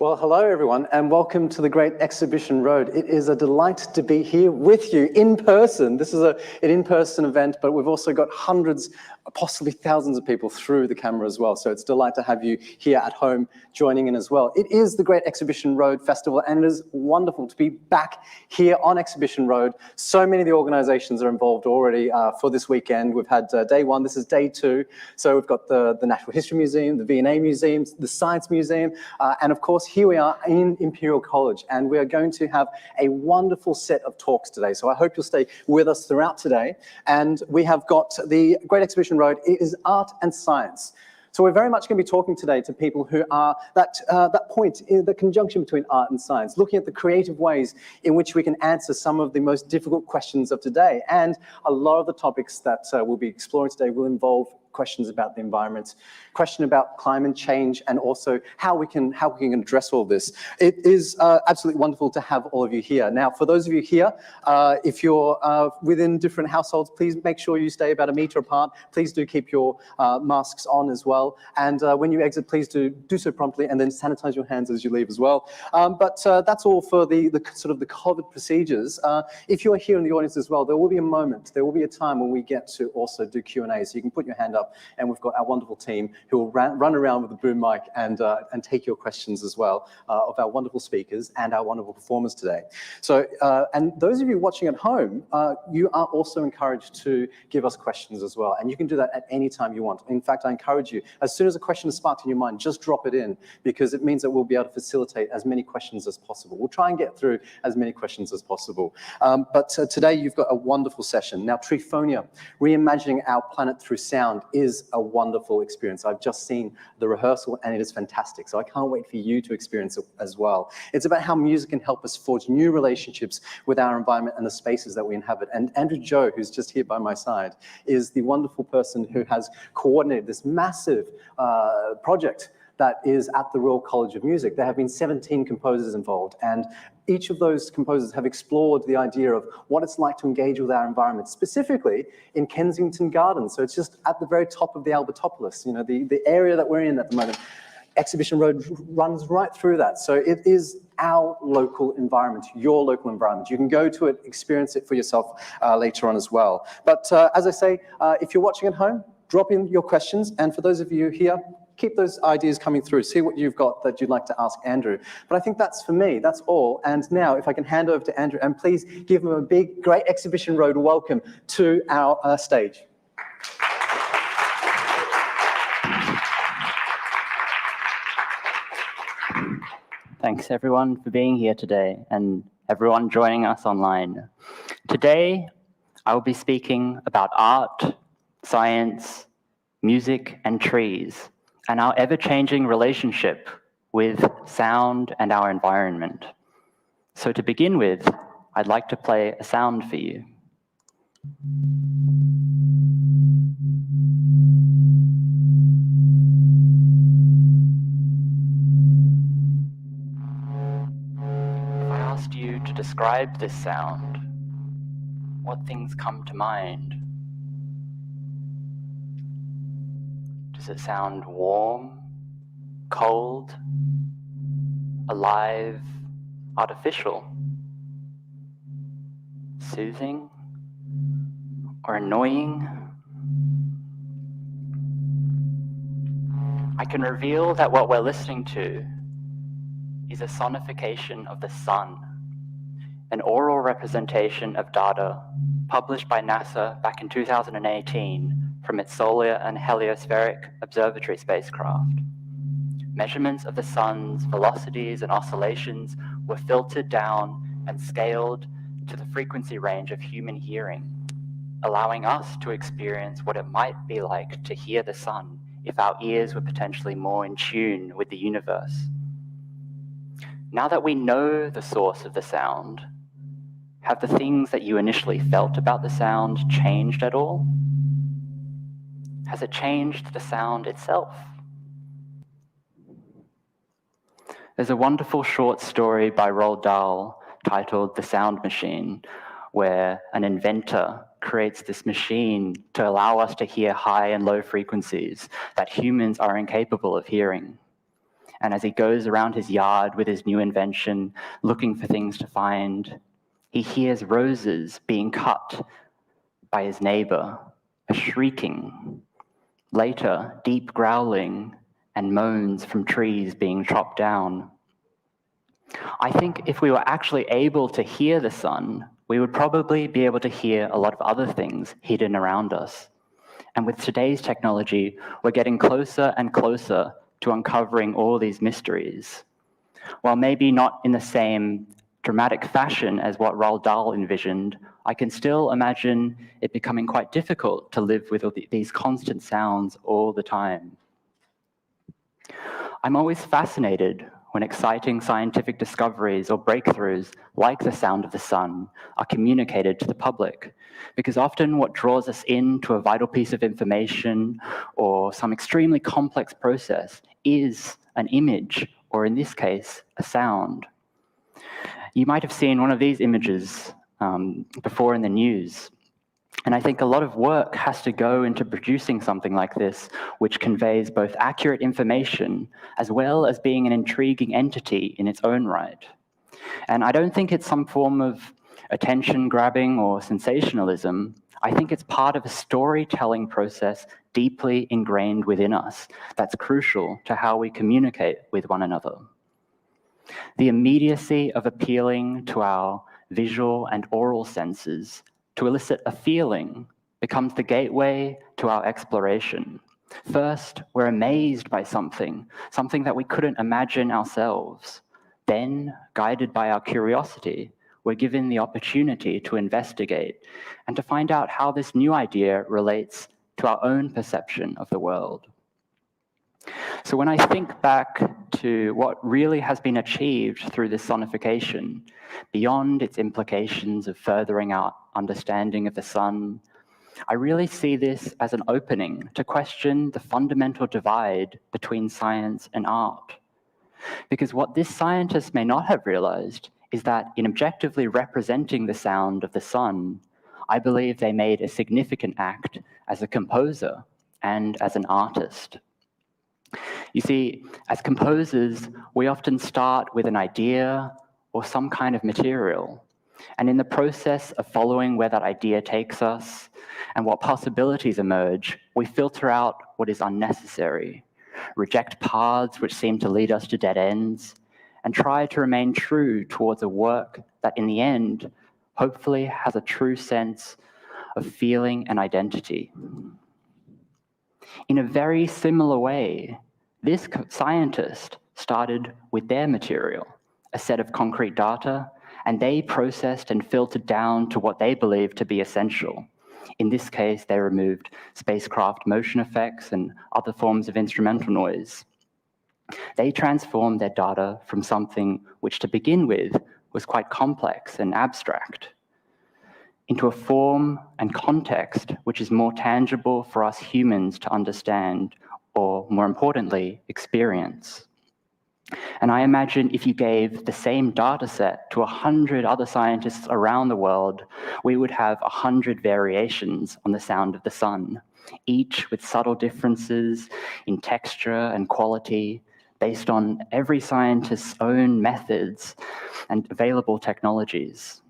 Well, hello everyone, and welcome to the Great Exhibition Road. It is a delight to be here with you in person. This is an in-person event, but we've also got hundreds, possibly thousands of people through the camera as well. So it's a delight to have you here at home joining in as well. It is the Great Exhibition Road Festival, and it is wonderful to be back here on Exhibition Road. So many of the organisations are involved already for this weekend. We've had day one, this is day two. So we've got the Natural History Museum, the V&A Museum, the Science Museum, and of course, here we are in Imperial College, and we are going to have a wonderful set of talks today. So I hope you'll stay with us throughout today. And we have got the Great Exhibition Road. It is art and science. So we're very much going to be talking today to people who are that point, in the conjunction between art and science, looking at the creative ways in which we can answer some of the most difficult questions of today. And a lot of the topics that we'll be exploring today will involve questions about the environment, question about climate change, and also how we can address all this. It is absolutely wonderful to have all of you here. Now, for those of you here, if you're within different households, please make sure you stay about 1 meter apart. Please do keep your masks on as well. And when you exit, please do so promptly, and then sanitize your hands as you leave as well. But that's all for the sort of the COVID procedures. If you are here in the audience as well, there will be a moment, there will be a time when we get to also do Q&A. So you can put your hand up, and we've got our wonderful team who will run around with the boom mic and take your questions as well of our wonderful speakers and our wonderful performers today. So, and those of you watching at home, you are also encouraged to give us questions as well, and you can do that at any time you want. In fact, I encourage you, as soon as a question is sparked in your mind, just drop it in, because it means that we'll be able to facilitate as many questions as possible. We'll try and get through as many questions as possible. But today you've got a wonderful session. Now, Treephonia, Reimagining Our Planet Through Sound, is a wonderful experience. I've just seen the rehearsal and it is fantastic. So I can't wait for you to experience it as well. It's about how music can help us forge new relationships with our environment and the spaces that we inhabit. And Andrew Joe, who's just here by my side, is the wonderful person who has coordinated this massive project that is at the Royal College of Music. There have been 17 composers involved, and each of those composers have explored the idea of what it's like to engage with our environment, specifically in Kensington Gardens. So it's just at the very top of the Albertopolis, you know, the area that we're in at the moment. Exhibition Road runs right through that. So it is our local environment, your local environment. You can go to it, experience it for yourself later on as well. But as I say, if you're watching at home, drop in your questions. And for those of you here, keep those ideas coming through. See what you've got that you'd like to ask Andrew. But I think that's for me, that's all. And now if I can hand over to Andrew, and please give him a big, Great Exhibition Road welcome to our stage. Thanks everyone for being here today, and everyone joining us online. Today, I will be speaking about art, science, music, and trees, and our ever-changing relationship with sound and our environment. So to begin with, I'd like to play a sound for you. If I asked you to describe this sound, what things come to mind? Does it sound warm, cold, alive, artificial, soothing, or annoying? I can reveal that what we're listening to is a sonification of the sun, an oral representation of data published by NASA back in 2018 from its solar and heliospheric observatory spacecraft. Measurements of the sun's velocities and oscillations were filtered down and scaled to the frequency range of human hearing, allowing us to experience what it might be like to hear the sun if our ears were potentially more in tune with the universe. Now that we know the source of the sound, have the things that you initially felt about the sound changed at all? Has it changed the sound itself? There's a wonderful short story by Roald Dahl titled The Sound Machine, where an inventor creates this machine to allow us to hear high and low frequencies that humans are incapable of hearing. And as he goes around his yard with his new invention, looking for things to find, he hears roses being cut by his neighbor, a shrieking. Later, deep growling and moans from trees being chopped down. I think if we were actually able to hear the sun, we would probably be able to hear a lot of other things hidden around us. And with today's technology, we're getting closer and closer to uncovering all these mysteries. While maybe not in the same dramatic fashion as what Roald Dahl envisioned, I can still imagine it becoming quite difficult to live with these constant sounds all the time. I'm always fascinated when exciting scientific discoveries or breakthroughs like the sound of the sun are communicated to the public, because often what draws us into a vital piece of information or some extremely complex process is an image, or in this case, a sound. You might have seen one of these images before in the news. And I think a lot of work has to go into producing something like this, which conveys both accurate information as well as being an intriguing entity in its own right. And I don't think it's some form of attention grabbing or sensationalism. I think it's part of a storytelling process deeply ingrained within us that's crucial to how we communicate with one another. The immediacy of appealing to our visual and oral senses to elicit a feeling becomes the gateway to our exploration. First, we're amazed by something that we couldn't imagine ourselves. Then, guided by our curiosity, we're given the opportunity to investigate and to find out how this new idea relates to our own perception of the world. So when I think back to what really has been achieved through this sonification, beyond its implications of furthering our understanding of the sun, I really see this as an opening to question the fundamental divide between science and art. Because what this scientist may not have realized is that in objectively representing the sound of the sun, I believe they made a significant act as a composer and as an artist. You see, as composers, we often start with an idea or some kind of material. And in the process of following where that idea takes us and what possibilities emerge, we filter out what is unnecessary, reject paths which seem to lead us to dead ends, and try to remain true towards a work that in the end, hopefully has a true sense of feeling and identity. In a very similar way, this scientist started with their material, a set of concrete data, and they processed and filtered down to what they believed to be essential. In this case, they removed spacecraft motion effects and other forms of instrumental noise. They transformed their data from something which, to begin with, was quite complex and abstract, into a form and context which is more tangible for us humans to understand, or more importantly, experience. And I imagine if you gave the same data set to 100 other scientists around the world, we would have 100 variations on the sound of the sun, each with subtle differences in texture and quality based on every scientist's own methods and available technologies.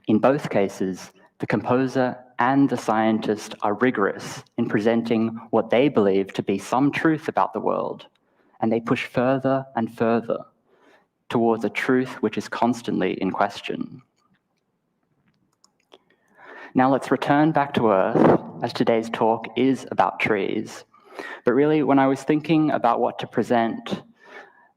In both cases, the composer and the scientist are rigorous in presenting what they believe to be some truth about the world, and they push further and further towards a truth which is constantly in question. Now let's return back to Earth, as today's talk is about trees. But really, when I was thinking about what to present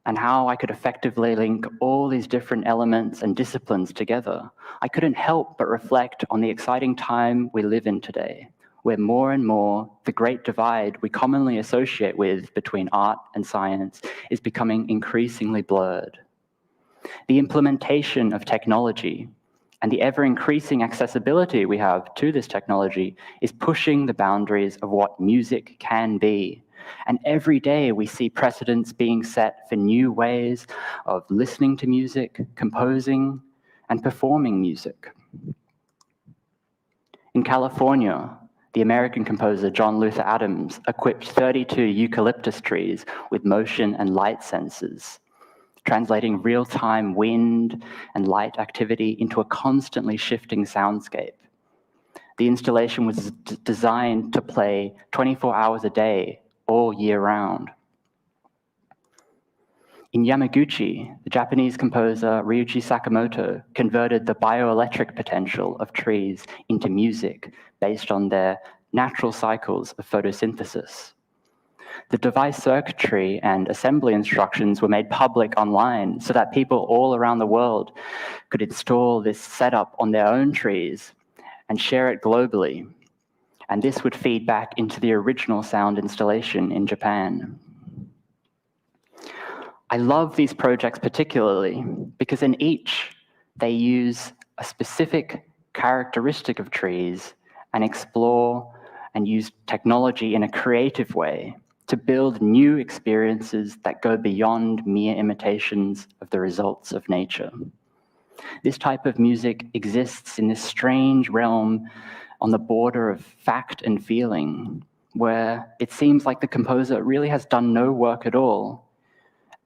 and how I could effectively link all these different elements and disciplines together, I couldn't help but reflect on the exciting time we live in today, where more and more the great divide we commonly associate with between art and science is becoming increasingly blurred. The implementation of technology and the ever-increasing accessibility we have to this technology is pushing the boundaries of what music can be. And every day we see precedents being set for new ways of listening to music, composing, and performing music. In California, the American composer John Luther Adams equipped 32 eucalyptus trees with motion and light sensors, translating real-time wind and light activity into a constantly shifting soundscape. The installation was designed to play 24 hours a day, all year round. In Yamaguchi, the Japanese composer Ryuichi Sakamoto converted the bioelectric potential of trees into music based on their natural cycles of photosynthesis. The device circuitry and assembly instructions were made public online so that people all around the world could install this setup on their own trees and share it globally. And this would feed back into the original sound installation in Japan. I love these projects particularly because in each, they use a specific characteristic of trees and explore and use technology in a creative way to build new experiences that go beyond mere imitations of the results of nature. This type of music exists in this strange realm on the border of fact and feeling, where it seems like the composer really has done no work at all,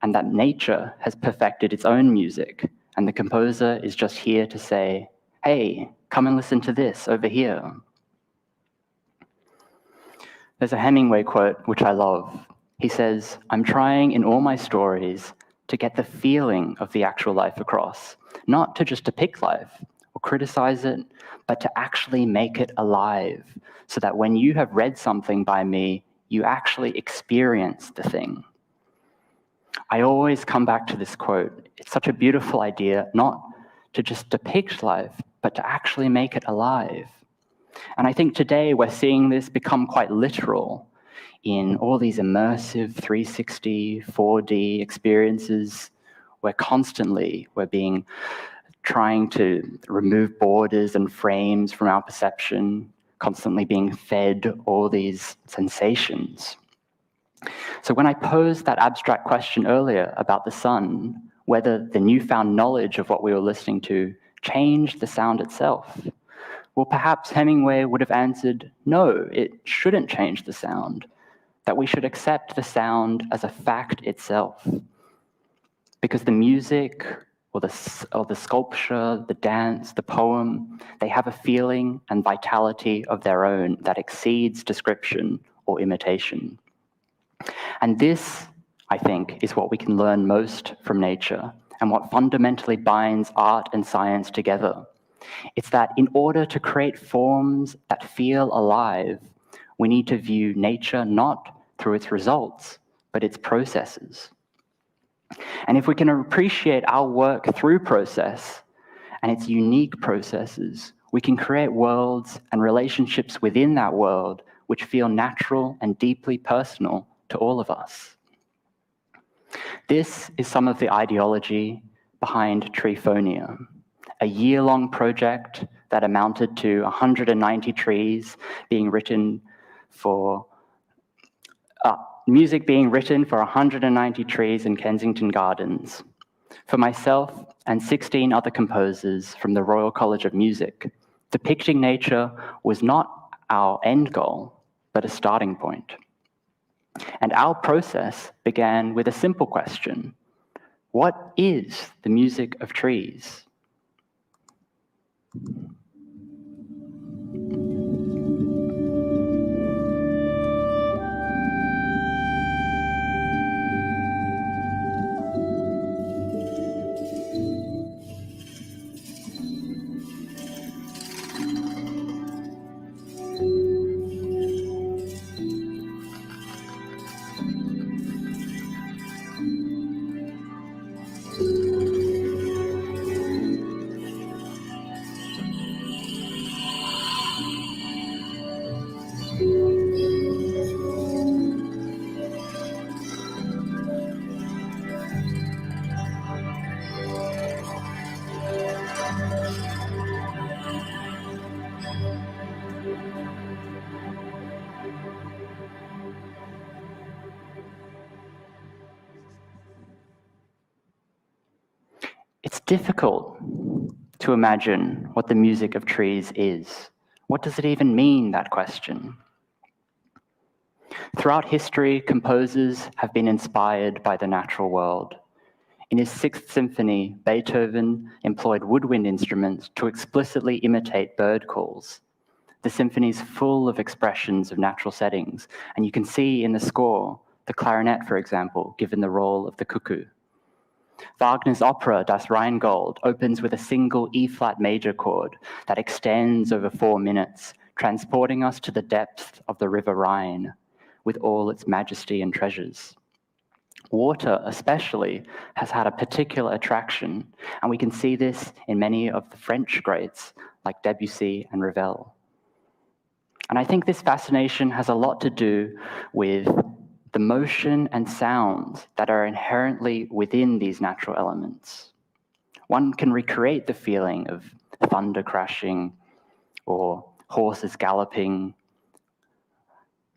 and that nature has perfected its own music, and the composer is just here to say, hey, come and listen to this over here. There's a Hemingway quote which I love. He says, "I'm trying in all my stories to get the feeling of the actual life across, not to just depict life or criticize it, but to actually make it alive, so that when you have read something by me, you actually experience the thing." I always come back to this quote. It's such a beautiful idea, not to just depict life, but to actually make it alive. And I think today we're seeing this become quite literal in all these immersive 360, 4D experiences, where constantly we're trying to remove borders and frames from our perception, constantly being fed all these sensations. So when I posed that abstract question earlier about the sun, whether the newfound knowledge of what we were listening to changed the sound itself, well, perhaps Hemingway would have answered, no, it shouldn't change the sound, that we should accept the sound as a fact itself. Because the music or the sculpture, the dance, the poem, they have a feeling and vitality of their own that exceeds description or imitation. And this, I think, is what we can learn most from nature and what fundamentally binds art and science together. It's that in order to create forms that feel alive, we need to view nature not through its results, but its processes. And if we can appreciate our work through process and its unique processes, we can create worlds and relationships within that world which feel natural and deeply personal to all of us. This is some of the ideology behind Treephonia, a year-long project that amounted to 190 trees being written for, music being written for 190 trees in Kensington Gardens. For myself and 16 other composers from the Royal College of Music, depicting nature was not our end goal, but a starting point. And our process began with a simple question: what is the music of trees? It's difficult to imagine what the music of trees is, What does it even mean, that question? Throughout history, composers have been inspired by the natural world. In his Sixth Symphony, Beethoven employed woodwind instruments to explicitly imitate bird calls. The symphony is full of expressions of natural settings, and you can see in the score the clarinet, for example, given the role of the cuckoo. Wagner's opera Das Rheingold opens with a single E-flat major chord that extends over 4 minutes, transporting us to the depths of the River Rhine with all its majesty and treasures. Water, especially, has had a particular attraction, and we can see this in many of the French greats like Debussy and Ravel. And I think this fascination has a lot to do with the motion and sounds that are inherently within these natural elements. One can recreate the feeling of thunder crashing or horses galloping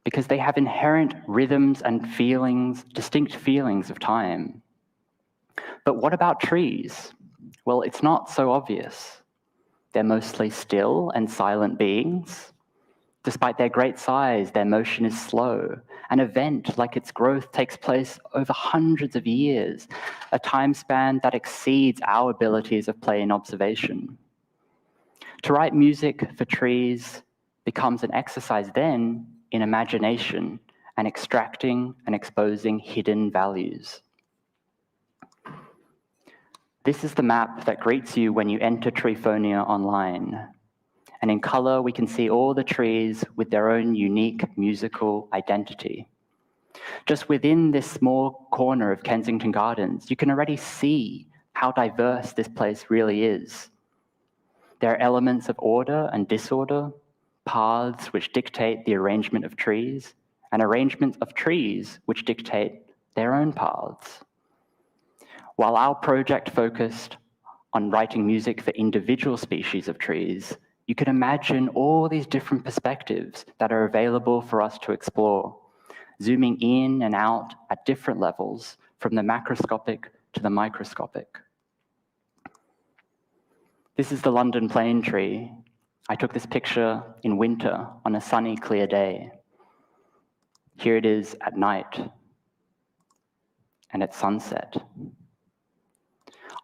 because they have inherent rhythms and feelings, distinct feelings of time. But what about trees? Well, it's not so obvious. They're mostly still and silent beings. Despite their great size, their motion is slow. An event like its growth takes place over hundreds of years, a time span that exceeds our abilities of play and observation. To write music for trees becomes an exercise then in imagination and extracting and exposing hidden values. This is the map that greets you when you enter Treephonia online. And in color, we can see all the trees with their own unique musical identity. Just within this small corner of Kensington Gardens, you can already see how diverse this place really is. There are elements of order and disorder, paths which dictate the arrangement of trees, and arrangements of trees which dictate their own paths. While our project focused on writing music for individual species of trees, you can imagine all these different perspectives that are available for us to explore, zooming in and out at different levels, from the macroscopic to the microscopic. This is the London plane tree. I took this picture in winter on a sunny, clear day. Here it is at night and at sunset.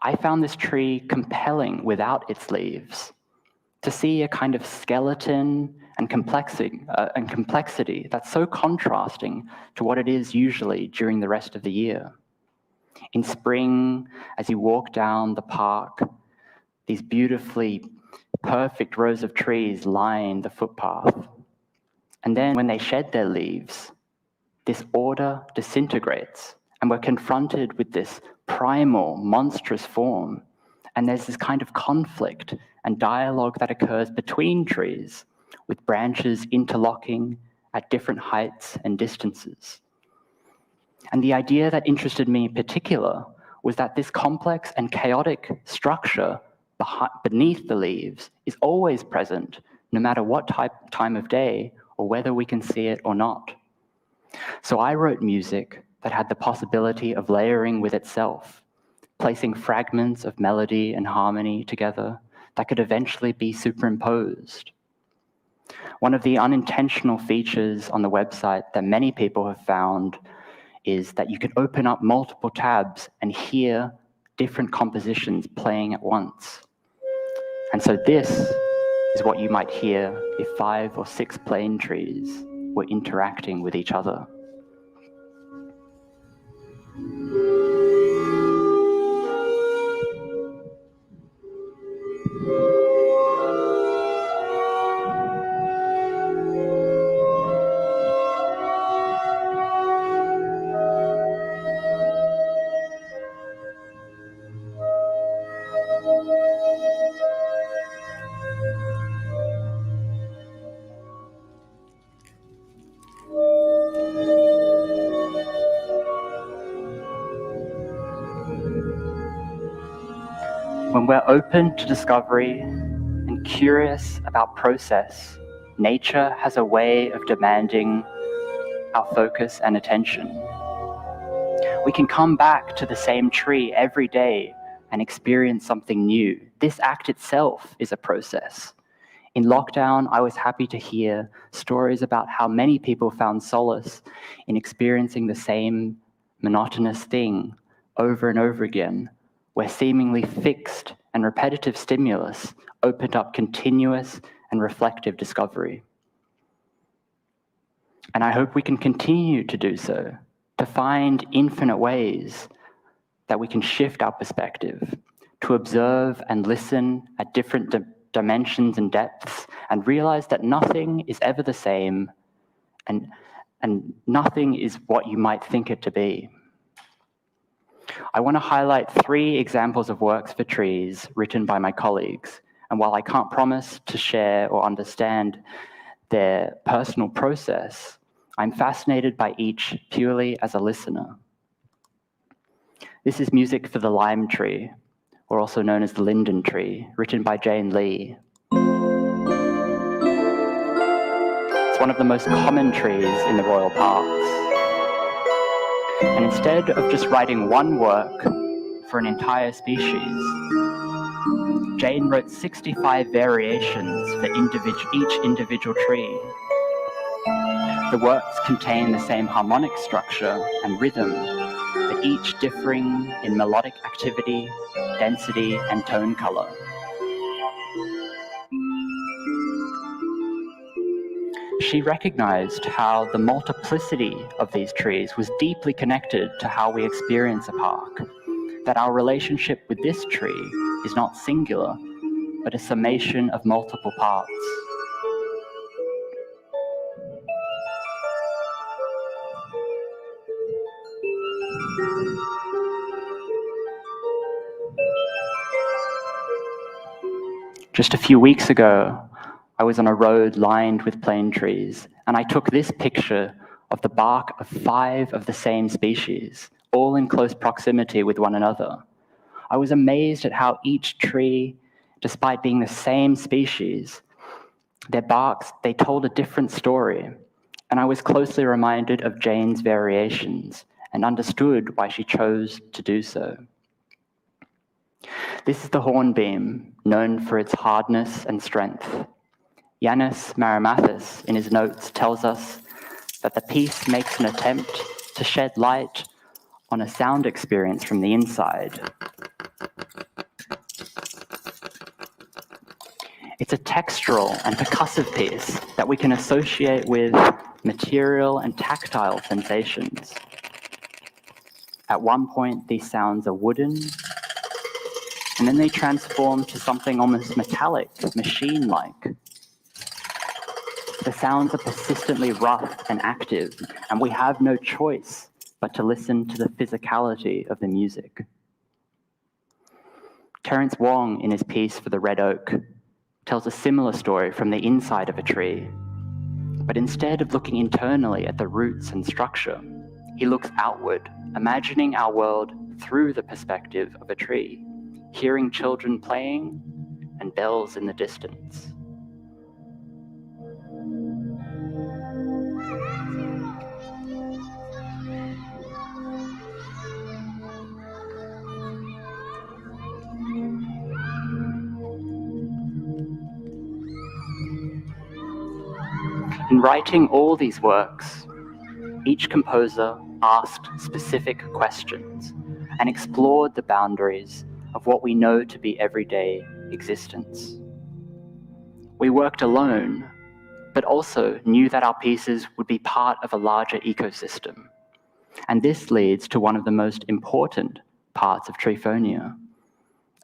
I found this tree compelling without its leaves. To see a kind of skeleton and complexity that's so contrasting to what it is usually during the rest of the year. In spring, as you walk down the park, these beautifully perfect rows of trees line the footpath. And then when they shed their leaves, this order disintegrates, and we're confronted with this primal, monstrous form. And there's this kind of conflict and dialogue that occurs between trees, with branches interlocking at different heights and distances. And the idea that interested me in particular was that this complex and chaotic structure beneath the leaves is always present, no matter what time of day or whether we can see it or not. So I wrote music that had the possibility of layering with itself, placing fragments of melody and harmony together that could eventually be superimposed. One of the unintentional features on the website that many people have found is that you can open up multiple tabs and hear different compositions playing at once. And so this is what you might hear if 5 or 6 plane trees were interacting with each other. When we're open to discovery and curious about process, nature has a way of demanding our focus and attention. We can come back to the same tree every day and experience something new. This act itself is a process. In lockdown, I was happy to hear stories about how many people found solace in experiencing the same monotonous thing over and over again, where seemingly fixed and repetitive stimulus opened up continuous and reflective discovery. And I hope we can continue to do so, to find infinite ways that we can shift our perspective, to observe and listen at different dimensions and depths, and realize that nothing is ever the same, and nothing is what you might think it to be. I want to highlight 3 examples of works for trees written by my colleagues, and while I can't promise to share or understand their personal process, I'm fascinated by each purely as a listener. This is music for the lime tree, or also known as the linden tree, written by Jane Lee. It's one of the most common trees in the royal parks. And instead of just writing one work for an entire species, Jane wrote 65 variations for each individual tree. The works contain the same harmonic structure and rhythm, but each differing in melodic activity, density, and tone color. She recognized how the multiplicity of these trees was deeply connected to how we experience a park, that our relationship with this tree is not singular, but a summation of multiple parts. Just a few weeks ago, I was on a road lined with plane trees, and I took this picture of the bark of 5 of the same species, all in close proximity with one another. I was amazed at how each tree, despite being the same species, their barks, they told a different story. And I was closely reminded of Jane's variations and understood why she chose to do so. This is the hornbeam, known for its hardness and strength. Yanis Marimathis, in his notes, tells us that the piece makes an attempt to shed light on a sound experience from the inside. It's a textural and percussive piece that we can associate with material and tactile sensations. At one point, these sounds are wooden, and then they transform to something almost metallic, machine-like. The sounds are persistently rough and active, and we have no choice but to listen to the physicality of the music. Terence Wong, in his piece for the Red Oak, tells a similar story from the inside of a tree. But instead of looking internally at the roots and structure, he looks outward, imagining our world through the perspective of a tree, hearing children playing and bells in the distance. In writing all these works, each composer asked specific questions and explored the boundaries of what we know to be everyday existence. We worked alone, but also knew that our pieces would be part of a larger ecosystem. And this leads to one of the most important parts of Treephonia,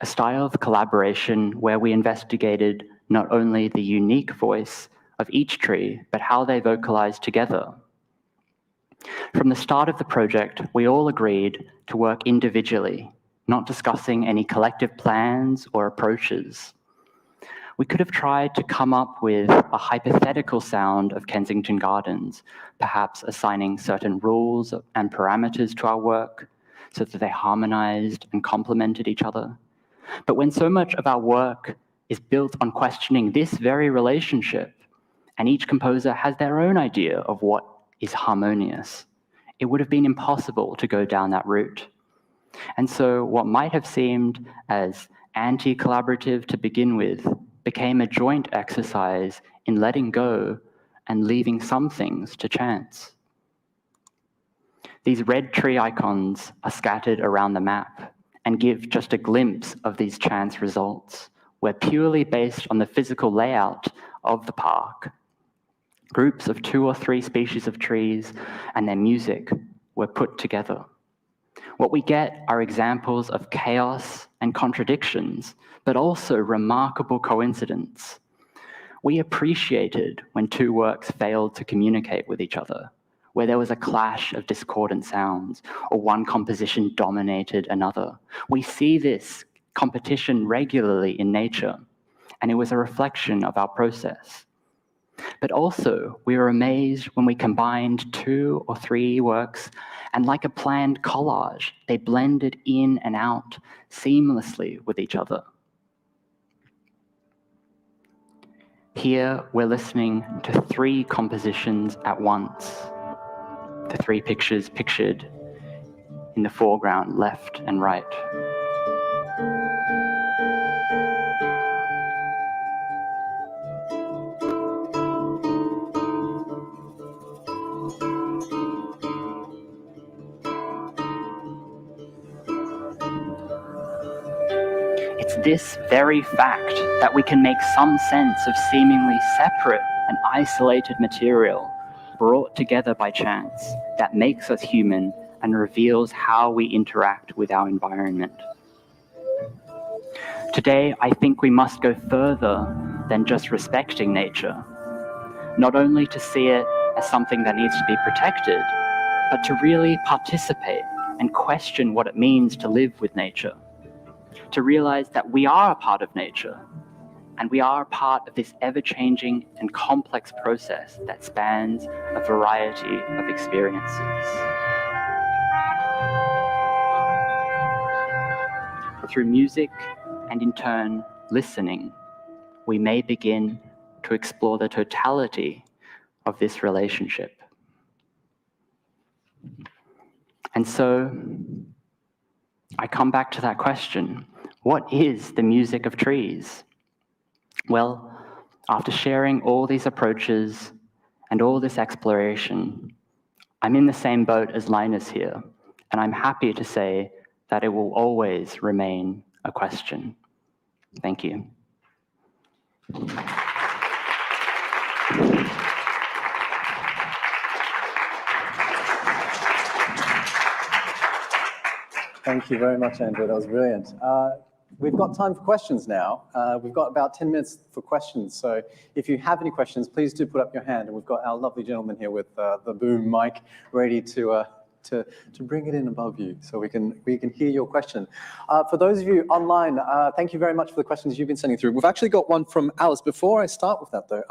a style of collaboration where we investigated not only the unique voice of each tree, but how they vocalize together. From the start of the project, we all agreed to work individually, not discussing any collective plans or approaches. We could have tried to come up with a hypothetical sound of Kensington Gardens, perhaps assigning certain rules and parameters to our work so that they harmonized and complemented each other. But when so much of our work is built on questioning this very relationship, and each composer has their own idea of what is harmonious, it would have been impossible to go down that route. And so what might have seemed as anti-collaborative to begin with became a joint exercise in letting go and leaving some things to chance. These red tree icons are scattered around the map and give just a glimpse of these chance results, where purely based on the physical layout of the park, groups of 2 or 3 species of trees and their music were put together. What we get are examples of chaos and contradictions, but also remarkable coincidence. We appreciated when 2 works failed to communicate with each other, where there was a clash of discordant sounds, or one composition dominated another. We see this competition regularly in nature, and it was a reflection of our process. But also, we were amazed when we combined 2 or 3 works, and like a planned collage, they blended in and out seamlessly with each other. Here, we're listening to 3 compositions at once. The 3 pictures pictured in the foreground, left and right. It's this very fact that we can make some sense of seemingly separate and isolated material brought together by chance that makes us human and reveals how we interact with our environment. Today, I think we must go further than just respecting nature, not only to see it as something that needs to be protected, but to really participate and question what it means to live with nature. To realize that we are a part of nature, and we are a part of this ever-changing and complex process that spans a variety of experiences. Through music, and in turn, listening, we may begin to explore the totality of this relationship. And so, I come back to that question. What is the music of trees? Well, after sharing all these approaches and all this exploration, I'm in the same boat as Linus here, and I'm happy to say that it will always remain a question. Thank you. Thank you very much, Andrew. That was brilliant. We've got time for questions now. We've got about 10 minutes for questions. So if you have any questions, please do put up your hand. And we've got our lovely gentleman here with the boom mic ready to bring it in above you so we can hear your question. For those of you online, thank you very much for the questions you've been sending through. We've actually got one from Alice. Before I start with that though,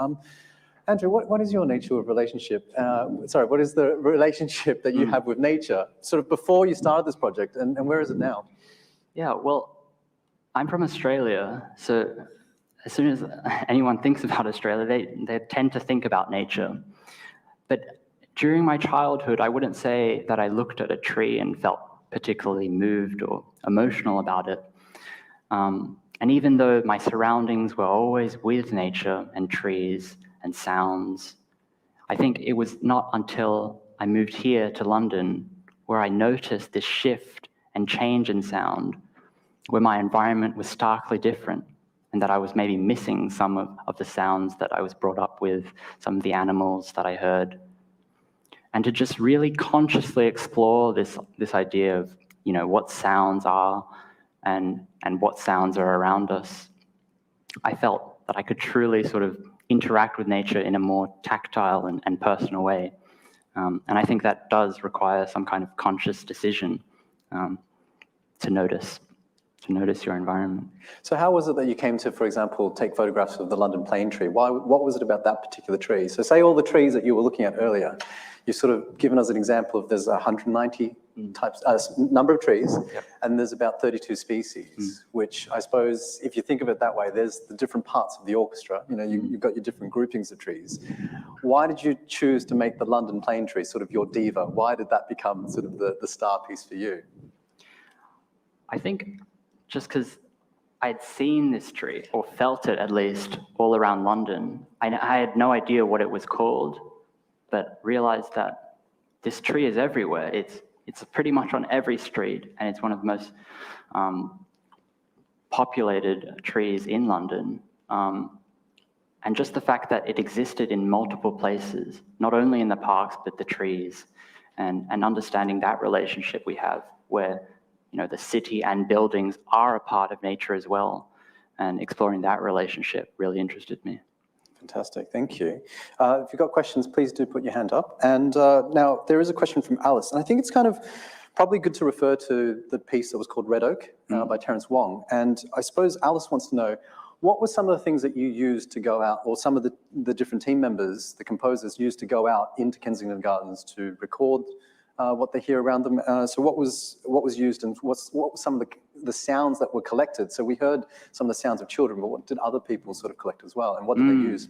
Andrew, what is your nature of relationship? What is the relationship that you have with nature, sort of before you started this project, and where is it now? Yeah, well, I'm from Australia, so as soon as anyone thinks about Australia, they tend to think about nature. But during my childhood, I wouldn't say that I looked at a tree and felt particularly moved or emotional about it. And even though my surroundings were always with nature and trees and sounds, I think it was not until I moved here to London where I noticed this shift and change in sound, where my environment was starkly different, and that I was maybe missing some of the sounds that I was brought up with, some of the animals that I heard. And to just really consciously explore this idea of, what sounds are and what sounds are around us, I felt that I could truly sort of interact with nature in a more tactile and personal way. And I think that does require some kind of conscious decision to notice your environment. So how was it that you came to, for example, take photographs of the London plane tree? What was it about that particular tree? So say all the trees that you were looking at earlier, you've sort of given us an example of there's 190 types, number of trees, yep. And there's about 32 species, which I suppose, if you think of it that way, there's the different parts of the orchestra. You've got your different groupings of trees. Why did you choose to make the London plane tree sort of your diva? Why did that become sort of the star piece for you? I think just because I'd seen this tree, or felt it at least, all around London. I had no idea what it was called, but realized that this tree is everywhere. It's pretty much on every street, and it's one of the most populated trees in London. And just the fact that it existed in multiple places, not only in the parks, but the trees, and understanding that relationship we have where, you know, the city and buildings are a part of nature as well, and exploring that relationship really interested me. Fantastic, thank you. If you've got questions, please do put your hand up. And now there is a question from Alice, and I think it's kind of probably good to refer to the piece that was called Red Oak by Terence Wong. And I suppose Alice wants to know, what were some of the things that you used to go out, or some of the different team members, the composers, used to go out into Kensington Gardens to record what they hear around them? So what was used, and what were some of the sounds that were collected? So we heard some of the sounds of children, but what did other people sort of collect as well, and what did they use?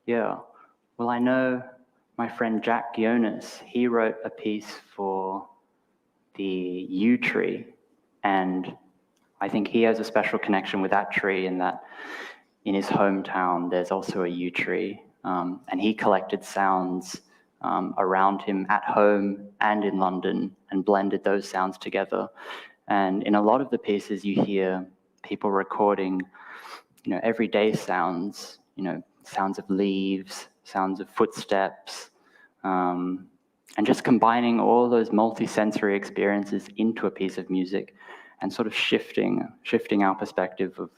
Yeah, well, I know my friend Jack Gionis, he wrote a piece for the yew tree, and I think he has a special connection with that tree in that in his hometown, there's also a yew tree, and he collected sounds around him at home and in London and blended those sounds together. And in a lot of the pieces you hear people recording, you know, everyday sounds, you know, sounds of leaves, sounds of footsteps, and just combining all those multi-sensory experiences into a piece of music, and sort of shifting our perspective of,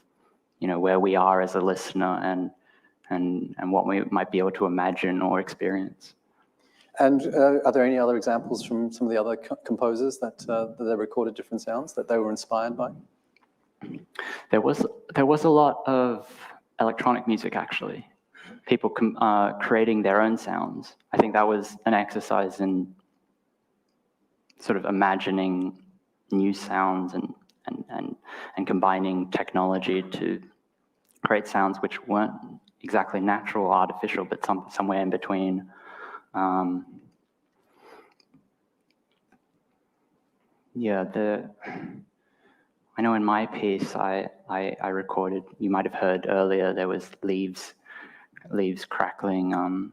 you know, where we are as a listener and what we might be able to imagine or experience. And are there any other examples from some of the other composers that they recorded different sounds that they were inspired by? There was a lot of electronic music, actually. People creating their own sounds. I think that was an exercise in sort of imagining new sounds and combining technology to create sounds which weren't exactly natural or artificial, but somewhere in between. I know in my piece I recorded, you might have heard earlier, there was leaves crackling.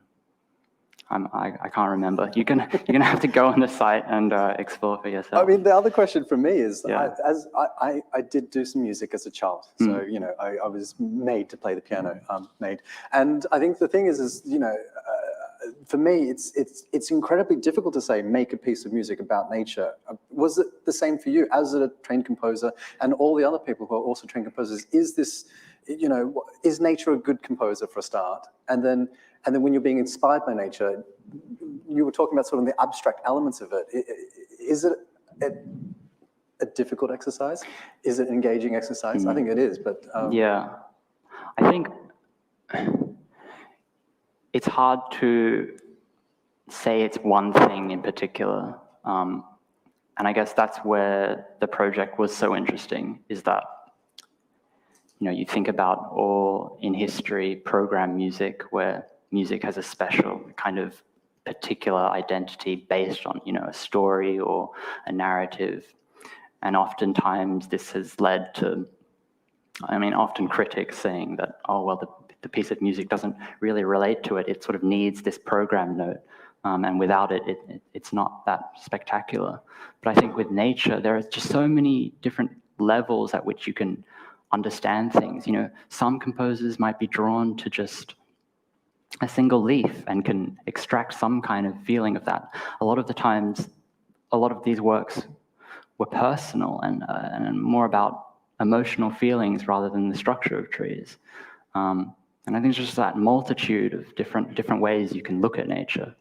I can't remember. You're gonna have to go on the site and explore for yourself. I mean, the other question for me is, Yeah. I did do some music as a child, so you know, I was made to play the piano, and I think the thing is you know, for me, it's incredibly difficult to say make a piece of music about nature. Was it the same for you as a trained composer and all the other people who are also trained composers? Is this, you know, is nature a good composer for a start, and then when you're being inspired by nature, you were talking about sort of the abstract elements of it. Is it a difficult exercise? Is it an engaging exercise? I think it is, but... Yeah, I think it's hard to say it's one thing in particular. And I guess that's where the project was so interesting, is that, you know, you think about all in history program music, where music has a special kind of particular identity based on, you know, a story or a narrative. And oftentimes this has led to, I mean, often critics saying that, oh, well, the piece of music doesn't really relate to it. It sort of needs this program note. And without it, it's not that spectacular. But I think with nature, there are just so many different levels at which you can understand things. You know, some composers might be drawn to just a single leaf and can extract some kind of feeling of that. A lot of the times, a lot of these works were personal and more about emotional feelings rather than the structure of trees. And I think it's just that multitude of different ways you can look at nature.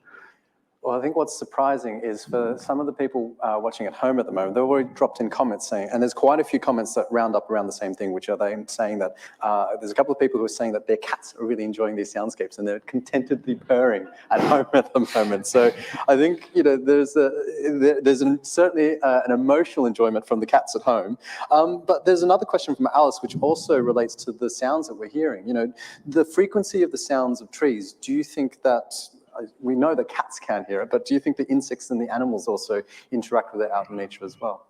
Well, I think what's surprising is for some of the people watching at home at the moment, they've already dropped in comments saying, and there's quite a few comments that round up around the same thing, which are they saying that there's a couple of people who are saying that their cats are really enjoying these soundscapes and they're contentedly purring at home at the moment. So I think, you know, there's certainly an emotional enjoyment from the cats at home. But there's another question from Alice, which also relates to the sounds that we're hearing. You know, the frequency of the sounds of trees, do you think that, we know that cats can't hear it, but do you think the insects and the animals also interact with it out in nature as well?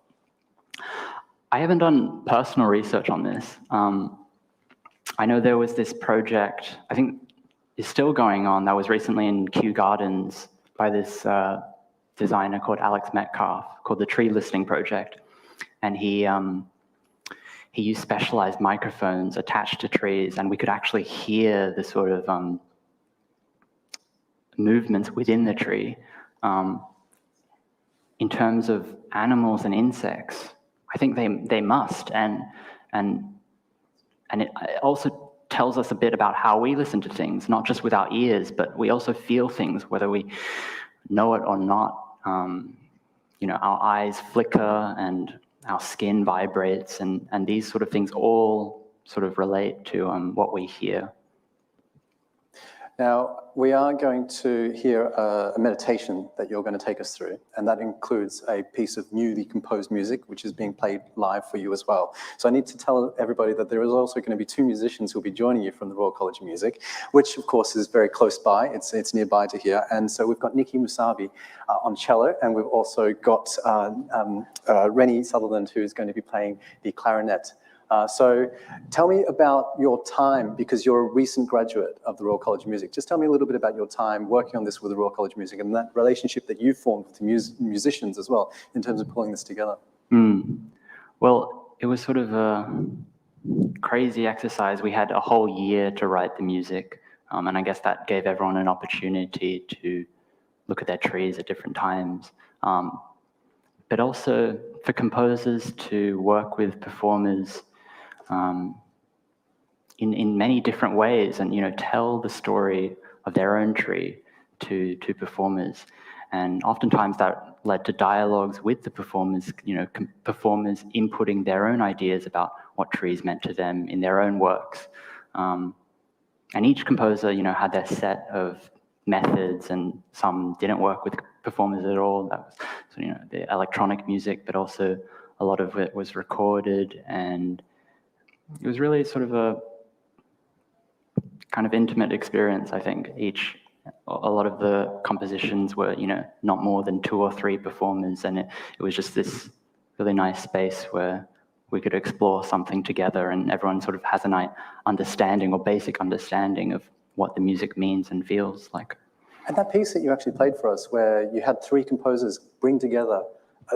I haven't done personal research on this. I know there was this project, I think is still going on, that was recently in Kew Gardens by this designer called Alex Metcalf, called the Tree Listening Project. And he used specialized microphones attached to trees, and we could actually hear the sort of movements within the tree. In terms of animals and insects, I think they must, and it also tells us a bit about how we listen to things, not just with our ears, but we also feel things, whether we know it or not. Our eyes flicker and our skin vibrates, and these sort of things all sort of relate to what we hear. Now, we are going to hear a meditation that you're going to take us through, and that includes a piece of newly composed music, which is being played live for you as well. So I need to tell everybody that there is also going to be two musicians who will be joining you from the Royal College of Music, which of course is very close by. It's nearby to here. And so we've got Nikki Musavi on cello, and we've also got Rennie Sutherland, who is going to be playing the clarinet. So tell me about your time, because you're a recent graduate of the Royal College of Music. Just tell me a little bit about your time working on this with the Royal College of Music and that relationship that you formed with the musicians as well in terms of pulling this together. Well, it was sort of a crazy exercise. We had a whole year to write the music, and I guess that gave everyone an opportunity to look at their trees at different times. But also for composers to work with performers in many different ways, and tell the story of their own tree to performers, and oftentimes that led to dialogues with the performers. Performers inputting their own ideas about what trees meant to them in their own works, and each composer had their set of methods, and some didn't work with performers at all. That was the electronic music, but also a lot of it was recorded, and it was really sort of a kind of intimate experience. I think a lot of the compositions were not more than 2 or 3 performers, and it was just this really nice space where we could explore something together, and everyone sort of has an understanding or basic understanding of what the music means and feels like. And that piece that you actually played for us, where you had 3 composers bring together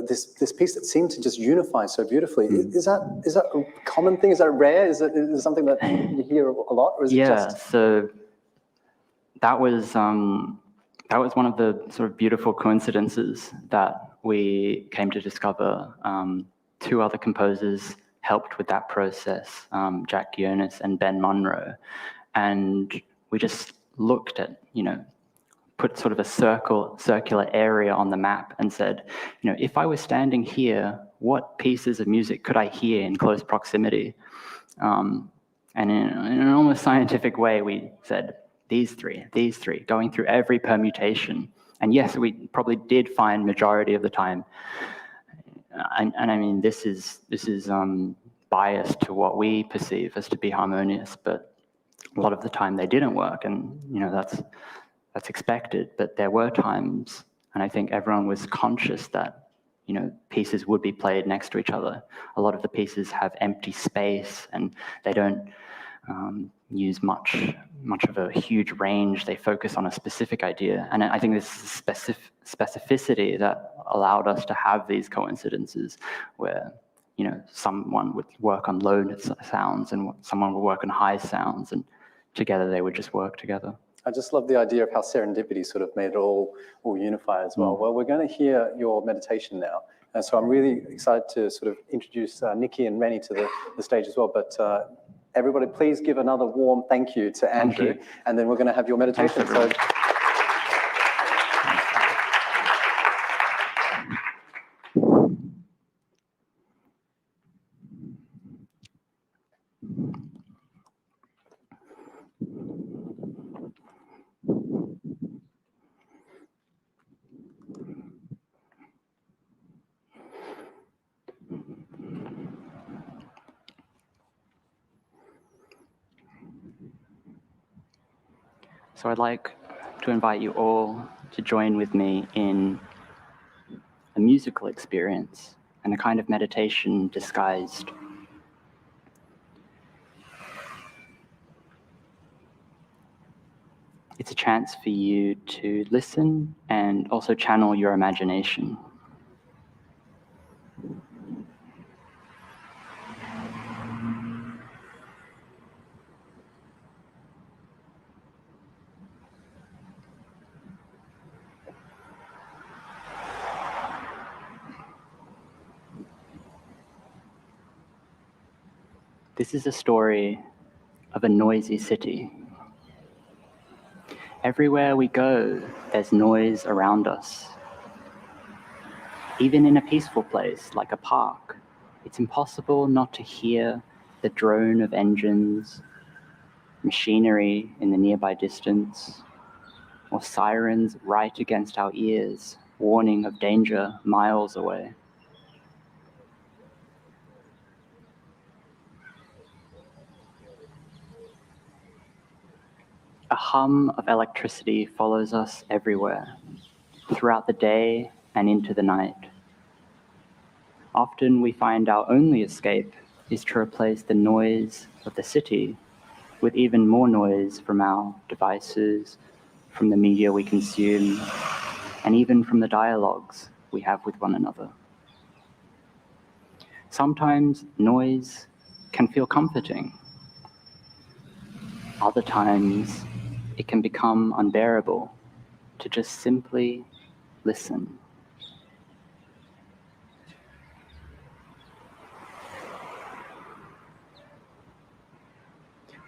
this piece that seemed to just unify so beautifully, is that a common thing? Is that rare? Is it something that you hear a lot, or is it just? So that was one of the sort of beautiful coincidences that we came to discover. 2 other composers helped with that process, Jack Gionis and Ben Munro, and we just looked at put sort of a circular area on the map and said, if I was standing here, what pieces of music could I hear in close proximity? And in an almost scientific way, we said, these three, going through every permutation. And yes, we probably did find majority of the time. And I mean, this is biased to what we perceive as to be harmonious, but a lot of the time they didn't work, and that's expected. But there were times, and I think everyone was conscious that pieces would be played next to each other. A lot of the pieces have empty space, and they don't use much of a huge range. They focus on a specific idea, and I think this is specificity that allowed us to have these coincidences where someone would work on low sounds and someone would work on high sounds, and together they would just work together. I just love the idea of how serendipity sort of made it all unify as well. Well, we're going to hear your meditation now. And so I'm really excited to sort of introduce Nikki and Rennie to the stage as well. But everybody, please give another warm thank you to Andrew. And then we're going to have your meditation. So I'd like to invite you all to join with me in a musical experience and a kind of meditation disguised. It's a chance for you to listen and also channel your imagination. This is a story of a noisy city. Everywhere we go, there's noise around us. Even in a peaceful place like a park, it's impossible not to hear the drone of engines, machinery in the nearby distance, or sirens right against our ears, warning of danger miles away. A hum of electricity follows us everywhere, throughout the day and into the night. Often we find our only escape is to replace the noise of the city with even more noise from our devices, from the media we consume, and even from the dialogues we have with one another. Sometimes noise can feel comforting. Other times it can become unbearable to just simply listen.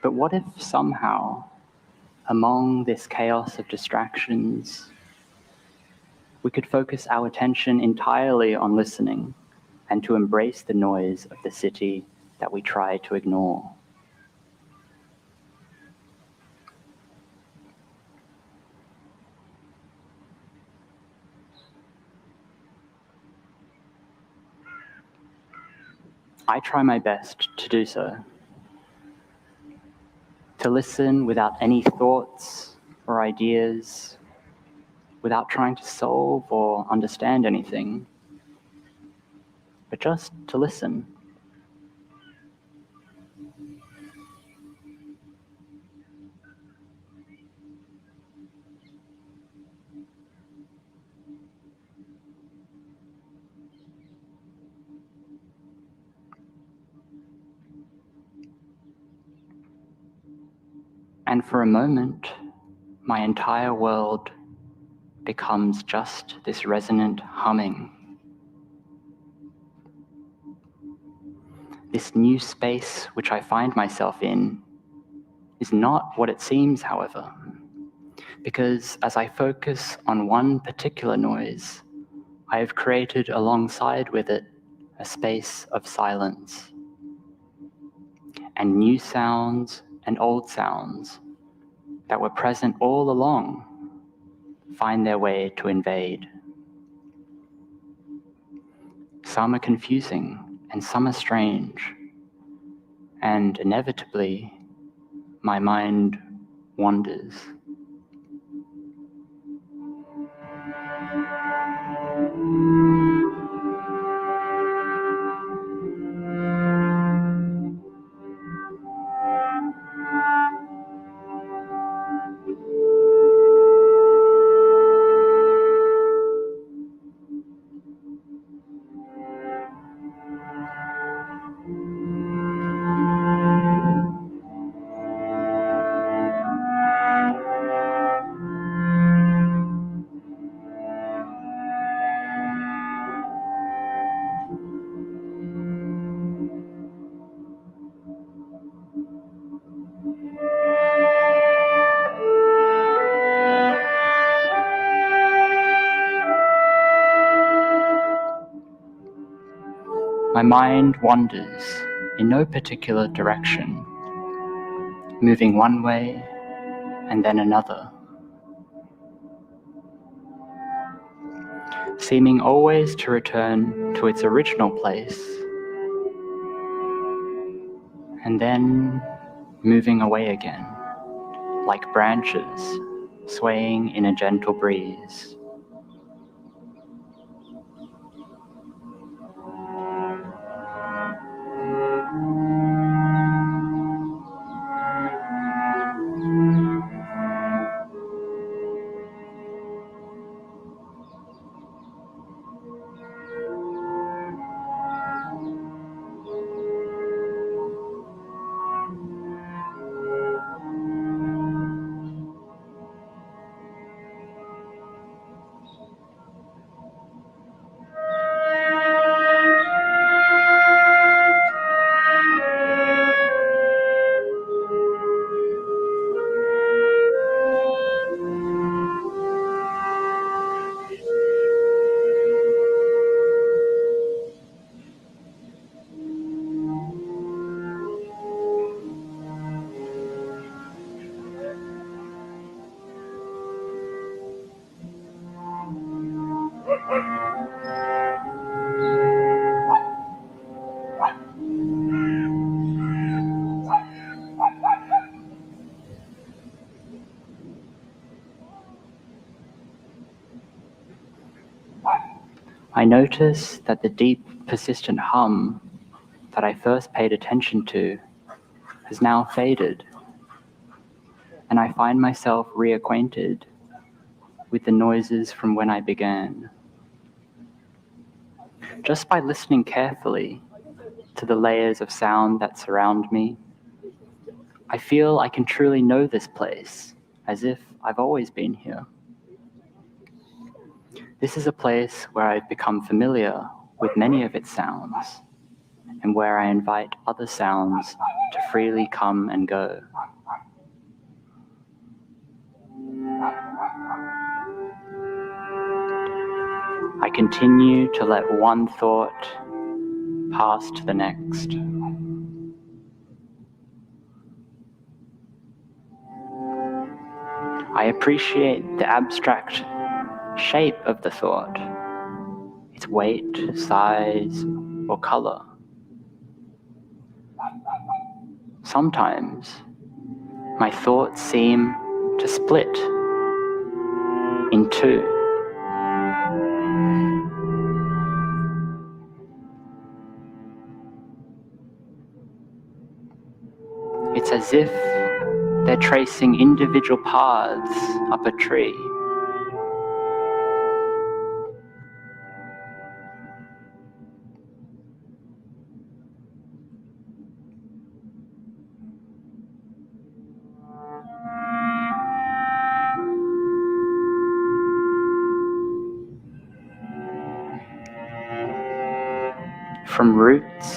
But what if somehow, among this chaos of distractions, we could focus our attention entirely on listening and to embrace the noise of the city that we try to ignore? I try my best to do so. To listen without any thoughts or ideas, without trying to solve or understand anything, but just to listen. And for a moment, my entire world becomes just this resonant humming. This new space which I find myself in is not what it seems, however, because as I focus on one particular noise, I have created alongside with it a space of silence. And new sounds and old sounds that were present all along find their way to invade. Some are confusing and some are strange, and inevitably my mind wanders. My mind wanders in no particular direction, moving one way and then another, seeming always to return to its original place, and then moving away again, like branches swaying in a gentle breeze. I notice that the deep, persistent hum that I first paid attention to has now faded, and I find myself reacquainted with the noises from when I began. Just by listening carefully to the layers of sound that surround me, I feel I can truly know this place as if I've always been here. This is a place where I've become familiar with many of its sounds, and where I invite other sounds to freely come and go. I continue to let one thought pass to the next. I appreciate the abstract shape of the thought, its weight, size, or color. Sometimes my thoughts seem to split in two. It's as if they're tracing individual paths up a tree. From roots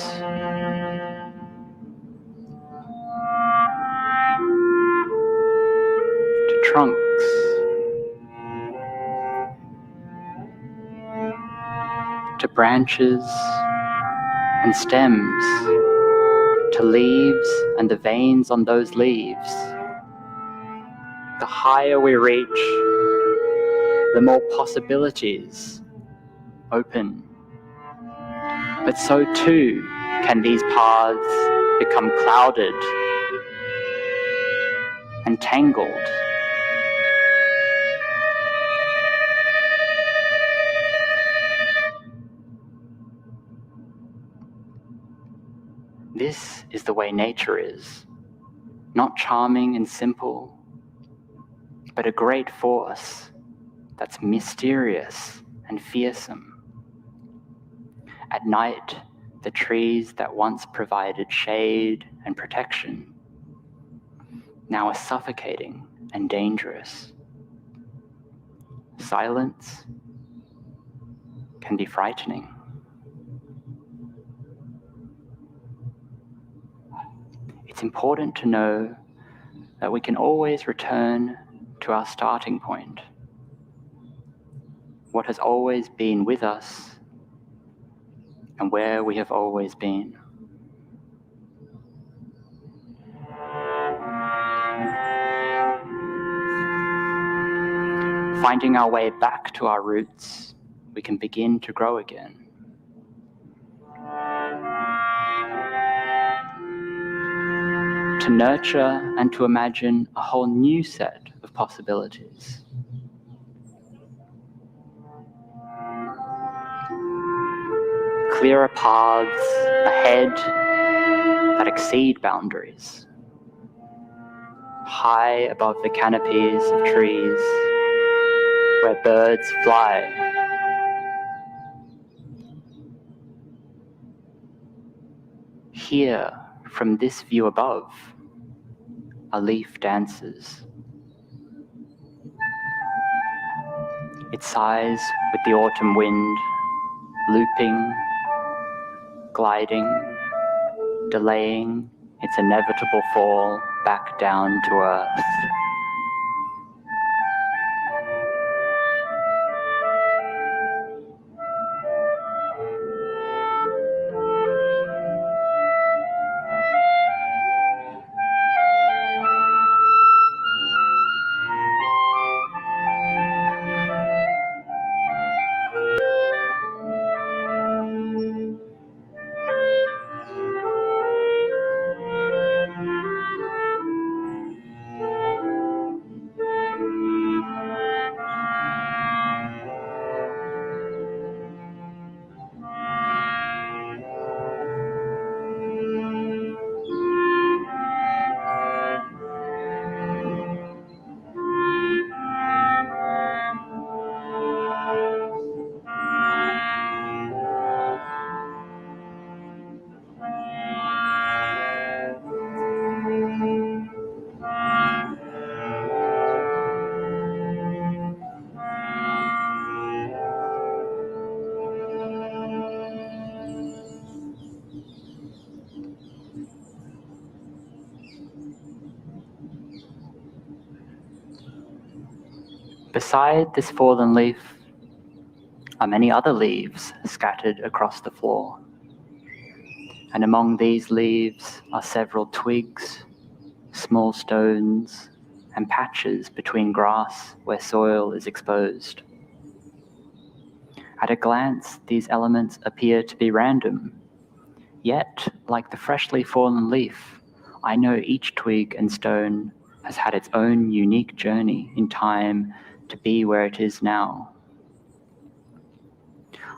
to trunks to branches and stems to leaves and the veins on those leaves. The higher we reach, the more possibilities open. But so too can these paths become clouded and tangled. This is the way nature is, not charming and simple, but a great force that's mysterious and fearsome. At night, the trees that once provided shade and protection now are suffocating and dangerous. Silence can be frightening. It's important to know that we can always return to our starting point, what has always been with us and where we have always been. Finding our way back to our roots, we can begin to grow again. To nurture and to imagine a whole new set of possibilities. Clearer paths ahead that exceed boundaries. High above the canopies of trees where birds fly. Here, from this view above, a leaf dances. It sighs with the autumn wind, looping, gliding, delaying its inevitable fall back down to earth. Beside this fallen leaf are many other leaves scattered across the floor. And among these leaves are several twigs, small stones, and patches between grass where soil is exposed. At a glance, these elements appear to be random. Yet, like the freshly fallen leaf, I know each twig and stone has had its own unique journey in time to be where it is now.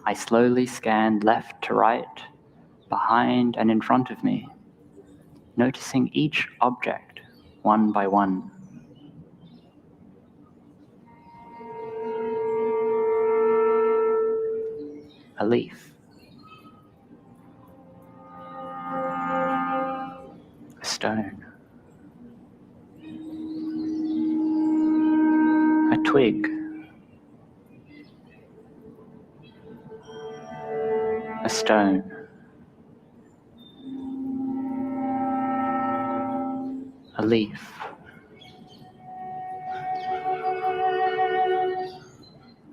I slowly scanned left to right, behind and in front of me, noticing each object one by one. A leaf, a stone, a twig, a stone, a leaf,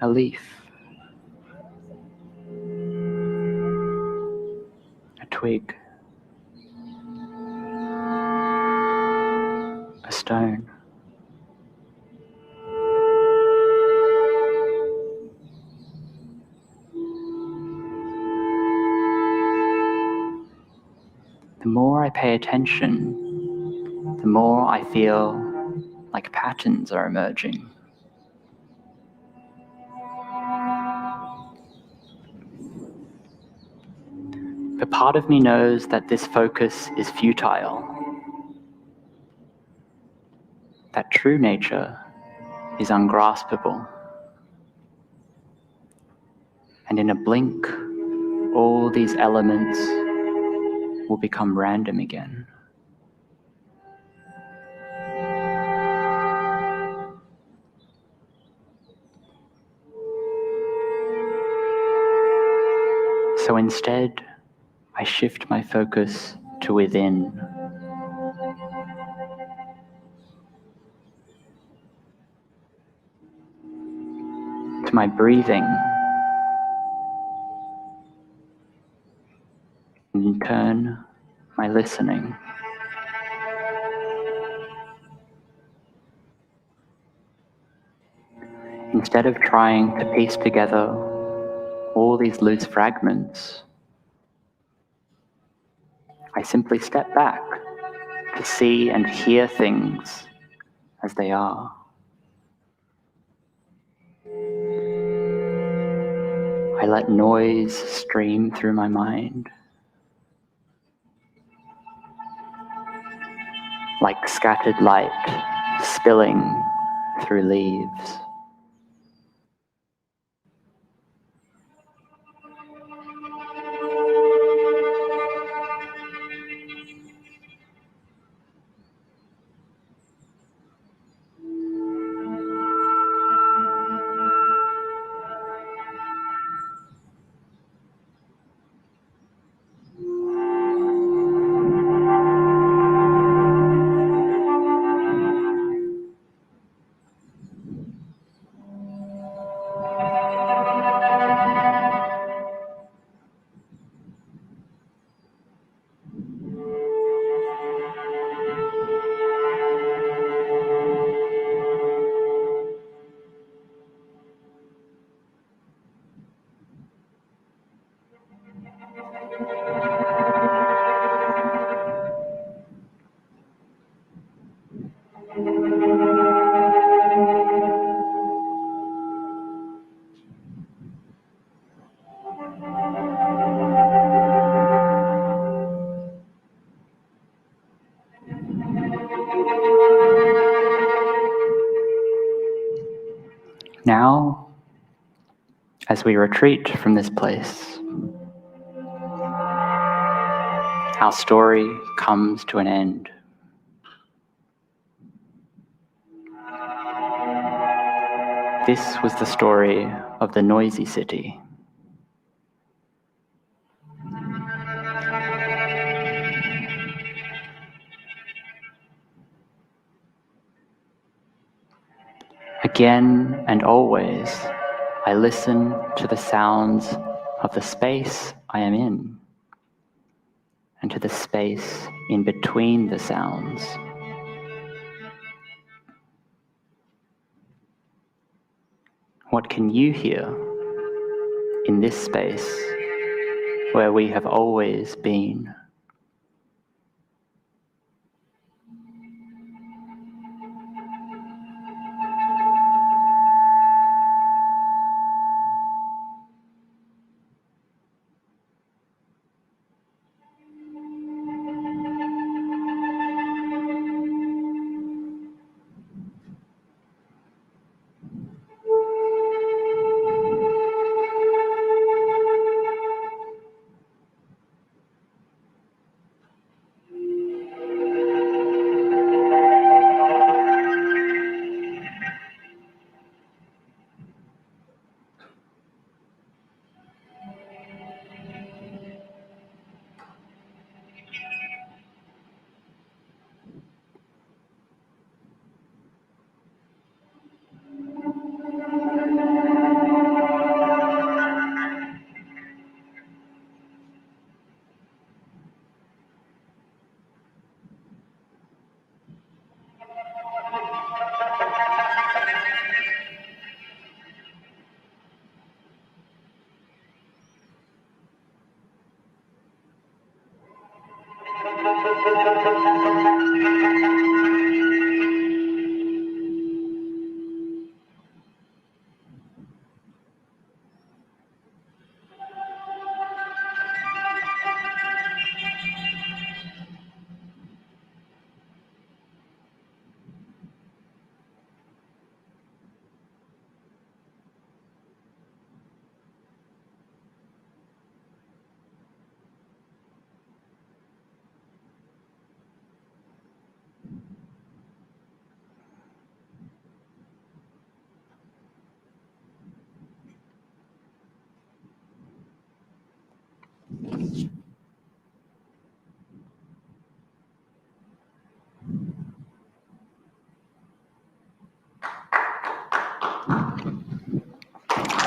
a leaf, a twig, a stone. The more I pay attention, the more I feel like patterns are emerging. But part of me knows that this focus is futile, that true nature is ungraspable. And in a blink, all these elements will become random again. So instead, I shift my focus to within. To my breathing, and in turn, my listening. Instead of trying to piece together all these loose fragments, I simply step back to see and hear things as they are. I let noise stream through my mind, like scattered light spilling through leaves. Now, as we retreat from this place, our story comes to an end. This was the story of the noisy city. A Again and always, I listen to the sounds of the space I am in, and to the space in between the sounds. What can you hear in this space where we have always been?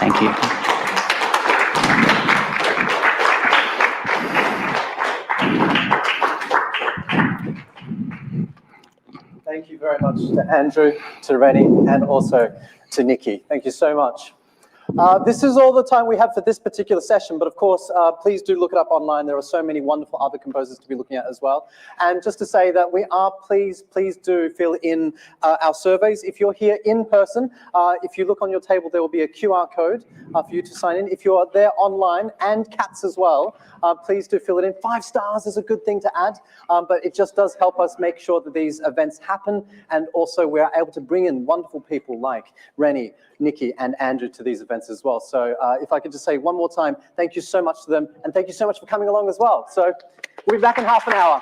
Thank you. Thank you very much to Andrew, to Rennie, and also to Nikki. Thank you so much. This is all the time we have for this particular session, but of course, please do look it up online. There are so many wonderful other composers to be looking at as well. And just to say that we are, please do fill in our surveys. If you're here in person, if you look on your table, there will be a QR code for you to sign in. If you're there online, and cats as well, please do fill it in. 5 stars is a good thing to add, but it just does help us make sure that these events happen, and also we're able to bring in wonderful people like Rennie, Nikki, and Andrew to these events as well. So if I could just say one more time, thank you so much to them, and thank you so much for coming along as well. So we'll be back in half an hour.